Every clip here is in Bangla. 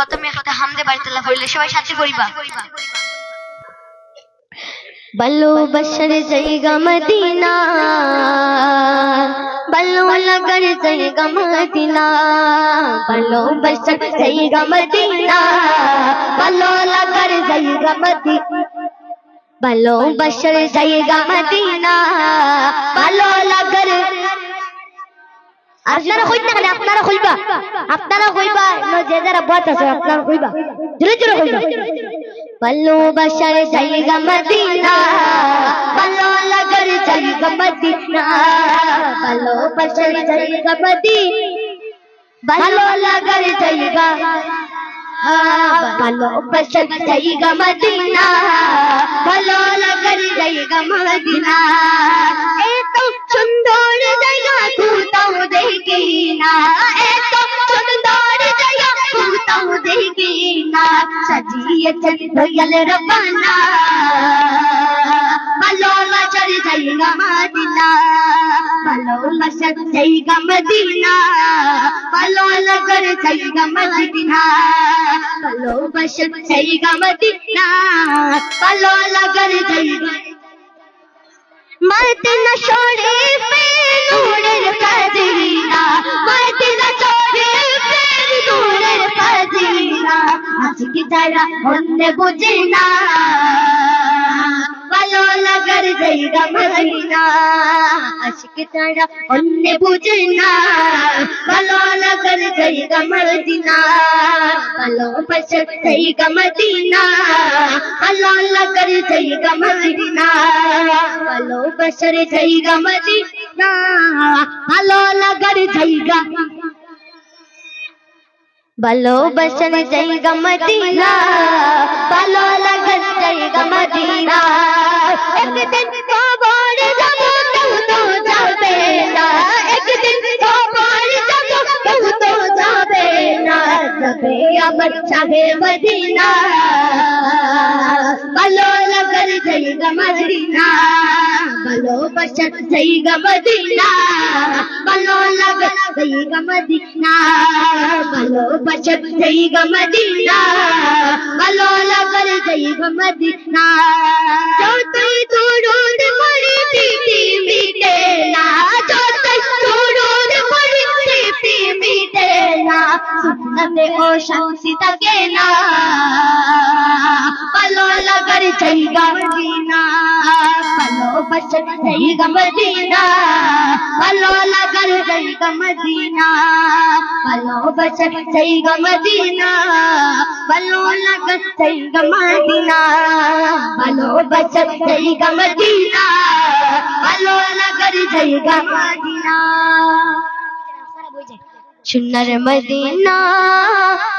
প্রথমে একটা হামদে বাড়িতে পড়লে সবাই সাথে করিবা বলো বশর জায়গা মদিনা বলো লগর জায়গা মদিনা বলো বশর জায়গা মদিনা বলো লগর জায়গা মদিনা বলো বশর জায়গা মদিনা বলো লগর আপনারা কইতে না আপনারা কইবা যে যারা বাত আছে আপনারা কইবা জোরে জোরে কইবা বলো বশর জায়গা মদিনা বলো লগর জায়গা মদিনা বলো বশর জায়গা মদিনা বলো লগর জায়গা বলো বশর জায়গা মদিনা বলো লগর জায়গা মদিনা এত সুন্দর জায়গা কোথাও দেখি না এত সুন্দর জায়গা কোথাও দেখি না সাজিয়েছেন দয়াল রব্বানা বলো বশর জায়গা মদিনা বলো বশর জায়গা মদিনা বলো লগর জায়গা মদিনা বলো বশর জায়গা মদিনা বলো লগর জায়গা মদিনা শরীফে নূরের মদিনা মদিনা শরীফে নূরের মদিনা আজকে যারা অন্য বুঝে না বলো লগর জায়গা মদিনা আজকে যারা অন্য বুঝে না বলো লগর জায়গা মদিনা বলো বশর জায়গা মদিনা বলো লগর জায়গা মদিনা বলো বশর জায়গা মদিনা বলো লগর জায়গা বলো বশর জায়গা মদিনা বলো লগর জায়গা মদিনা একদিন কবর যাব তো যাবে না একদিন কবর যাব তো যাবে না যাবে আমার চাহে মদিনা বলো লগর জায়গা মদিনা বলো বশর জায়গা মদিনা বলো লগর জায়গা মদিনা বলো বশর জায়গা মদিনা বলো লগর জায়গা মদিনা যতই দুরুদ পড়ি তৃপ্তি মিটে না যতই দুরুদ পড়ি তৃপ্তি মিটে না সুন্নতে ও শান্তি থাকে না বলো লগর জায়গা মদিনা বলো বশর জায়গা মদিনা বলো লগর জায়গা মদিনা বলো বশর জায়গা মদিনা বলো লগর জায়গা মদিনা বলো বশর জায়গা মদিনা বলো লগর জায়গা মদিনা সোনার মদিনা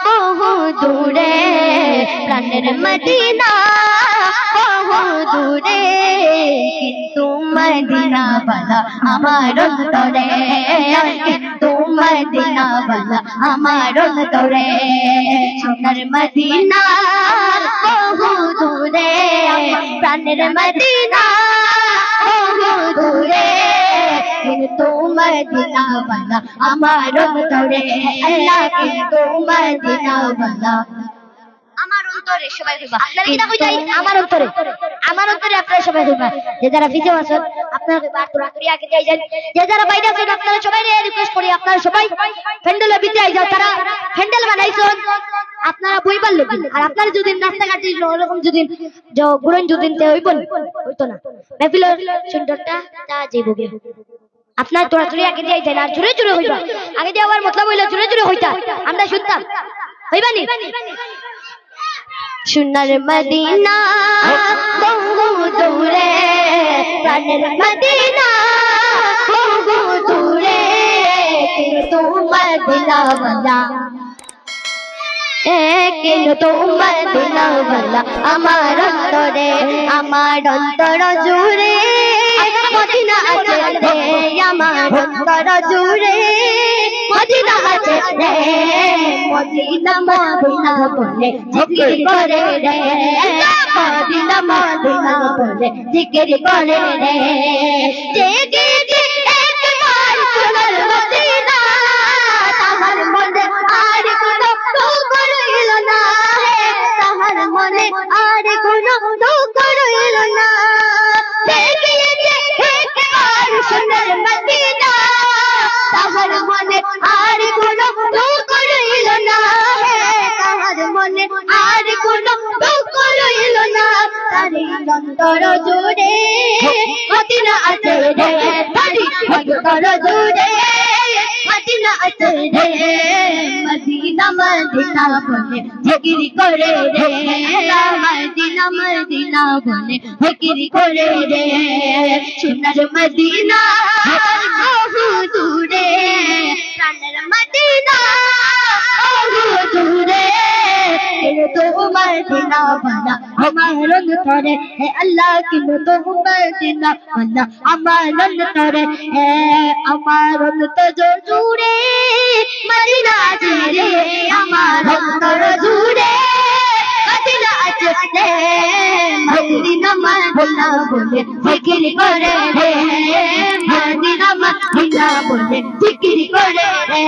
বহু দূরে প্রাণের মদিনা বহু দূরে কিন্তু মদিনা বালা আমার অন্তরে কিন্তু মদিনা বালা আমার অন্তরে সোনার মদিনা বহু দূরে প্রাণের মদিনা বহু দূরে কিন্তু মদিনা বালা আমার অন্তরে আল্লাহ কিন্তু মদিনা বালা আমার অন্তরে সবাই কইবা আপনারা কি না কইতাই আমার অন্তরে আপনারা সবাই কইবা যে যারা ভিডিও আছেন আপনারা কইবা তোরা করি আগে যাই যান যে যারা বাইরে আছেন আপনারা সবাই রিকোয়েস্ট করি আপনারা সবাই প্যান্ডেলে ভিতরে আই যাও তারা প্যান্ডেল বানাইছেন আপনারা বইবার লোক আর আপনারা যদি রাস্তাঘাটে এরকম যদি গুরন যদি হইতো না মেহফিলের সুন্দরটা তা যাইবগে আপনার তোরা তোরা আগে যাই যান আর জোরে জোরে হইবা আগে যাওয়ার মতলব হইলো জোরে জোরে হইতা আমরা শুনতাম হইবানি সোনার মদিনা বহু দূরে প্রাণের মদিনা বহু দূরে কিন্তু মদিনা বালা কিন্তু মদিনা বালা আমার অন্তর জুড়ে মদিনা আছে রে আমার অন্তর জুড়ে মদিনা আছে রে মদিনা মদিনা বলে জিকির করে রে মদিনা মদিনা বলে জিকির করে রে জেগে একবার সোনার মদিনা আমার মনে আর কোনো খবর হইল মনে আর কোনো দুঃখ রইল না দেখিয়েছে একবার সোনার মদিনা তাহার মনে আর কোনো দুঃখ রইল না তাহার মনে আর কোনো দুঃখ রইল না তার অন্তর জুড়ে মদিনা আছে রে তার অন্তর জুড়ে মদিনা আছে রে মদিনা মদিনা বলে জিকির করে রে মদিনা মদিনা বলে জিকির করে রে সোনার মদিনা বহু দূরে প্রাণের মদিনা বহু দূরে তো মদিনা বলা আমার অন্তরে হে আল্লাহ কিনো তো মদিনা বলা আমার অন্তরে হে আমার অন্তর জুড়ে মদিনা জুড়ে আমার অন্তর জুড়ে মদিনা জুড়ে মদিনা মদিনা বলে জিকির করে রে মদিনা মদিনা বলে জিকির করে রে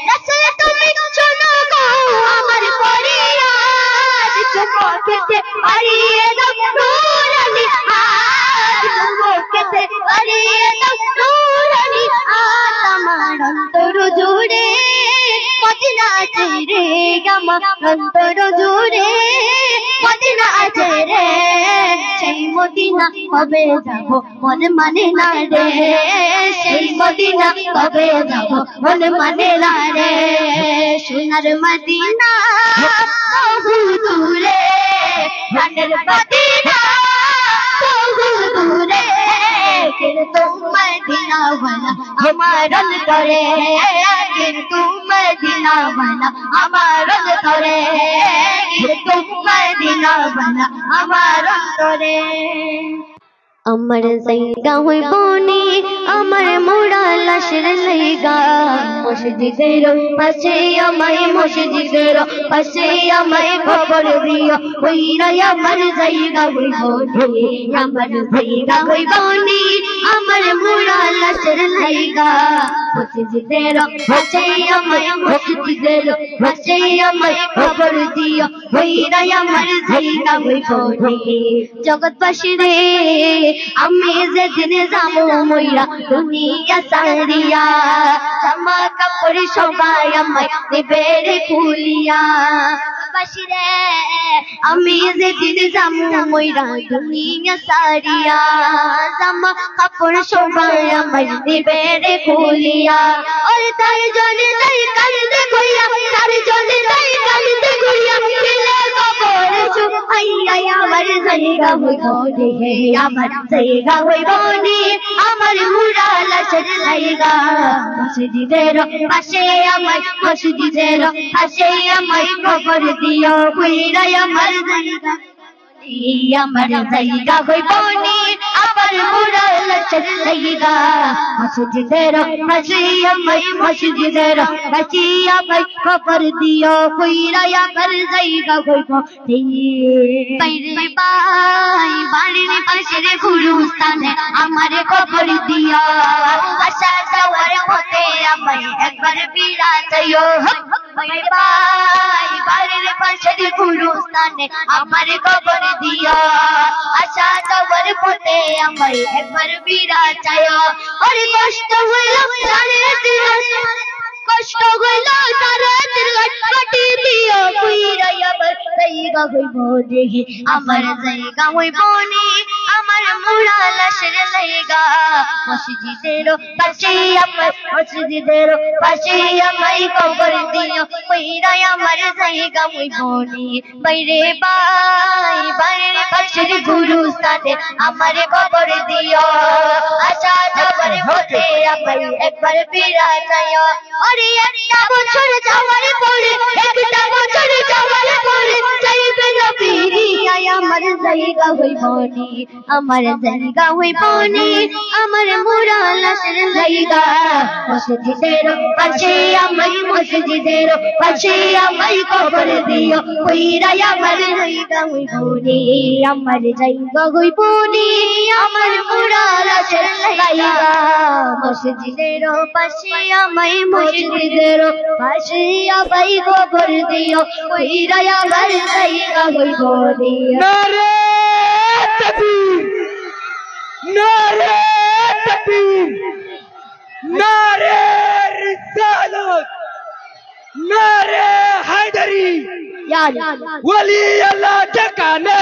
রাসূল তুমি শোনো গো আমার ফরিয়াদ চোখেতে হারিয়ে দাও নূরানি হাত চোখেতে হারিয়ে দাও নূরানি হাত আমার অন্তর জুড়ে মদিনা আছে রে আমার অন্তর জুড়ে মদিনা আছে রে সেই মদিনা কবে যাব মনে মানে না রে সেই মদিনা কবে যাব মনে মানে না রে সোনার মদিনা বহু দূরে প্রাণের মদিনা বহু দূরে কিন্তু মদিনা वाला আমার অন্তরে কিন্তু মদিনা वाला আমার অন্তরে কিন্তু মদিনা वाला আমার অন্তরে আমার জায়গা হইব নি আমার মোড়া লাশের লাইগা মসজিদের পাশে আমায় মসজিদের পাশে আমায় খবর দিও কইরা আমার জায়গা হইব নি আমার জায়গা হইব নি আমার মোড়া লাশের লাইগা মসজিদের পাশে আমায় মসজিদের পাশে আমায় খবর দিও কইরা আমার জায়গা হইব নি জগৎবাসী রে আমি যেদিন যাবো মইরা দুনিয়া সারিয়া জামা কাপড় সবাই আমায় দিবে রে খুলিয়া বাসিরে আমি যেদিন যাবো মইরা দুনিয়া সারিয়া জামা কাপড় সবাই আমায় দিবে রে খুলিয়া আর তার জন্য তাই কাঁদতে কইরা তার জন্য তাই কাঁদতে কইরা দিলে কবর আইয়া আমার জায়গা হইব রে আমার জায়গা হইব নি আমার মুড়া লাশের লাইগা মসজিদের পাশে আমায় মসজিদের পাশে আমায় খবর দিও কইরা আমার জায়গা আমার জায়গা হইব নি আমার মুড়া লাশের লাইগা মসজিদের পাশে আমায় মসজিদের পাশে আমায় খবর দিও কইরা আমার জায়গা হইব বাইরে বাই বাড়ির পাশের গুরুস্থানে আমার খবর দিও আশা যাওয়ার পথে আমায় একবার বিরাজও বাইরে বাই বাড়ির পাশের গুরুস্থানে আমার খবর দিও আশা যাওয়ার পথে আমায় একবার বিরাজও ওরে কষ্ট হইল সারে কষ্ট হইল সারে কাটি দিও কইরা আমার জায়গা হইব দেখি আমার জায়গা হইব নি আমার মুড়া লাশের লাইগা মসজিদের পাশে আমার মসজিদের পাশে আমায় খবর দিও কইরা আমার জায়গা হইব নি বাইরে বাই বাইরে পাশের গুরুস্থানে আমার খবর দিও আশা যাবার পথে আমায় একবার বিরাজও আরে একটা বছর যাওয়ার পরে একটা বছর যাওয়ার পরে চাইবে না ফিরিয়া আমার জায়গা হইব নি আমার জায়গা হইব নি আমার মোরা লাশের জায়গা মসজিদের পাশে আমায় মসজিদের পাশে আমায় কবর দিও কইরা আমার জায়গা হইবনি আমার জায়গা হইবনি আমার মোরা লাশের জায়গা মসজিদের পাশে আমায় মসজিদের পাশে আমায় কবর দিও কইরা আমার জায়গা হইবনি নারে তাকবীর নারে তাকবীর নারে রিসালাত নারে হায়দারি ওলি আল্লাহ যেখানে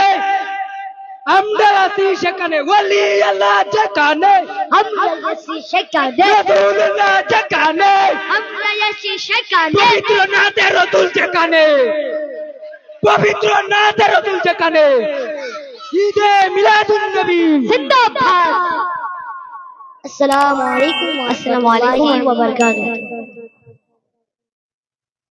আমরা আছি সেখানে ওলি আল্লাহ যেখানে আমরা আছি সেখানে রাসূলুল্লাহ যেখানে আমরা আছি সেখানে পবিত্র নাতে রাসূল যেখানে পবিত্র নাতে রাসূল যেখানে ঈদে মিলাদুন নবী জিন্দাবাদ। আসসালামু আলাইকুম ওয়া রাহমাতুল্লাহি ওয়া বারাকাতুহু।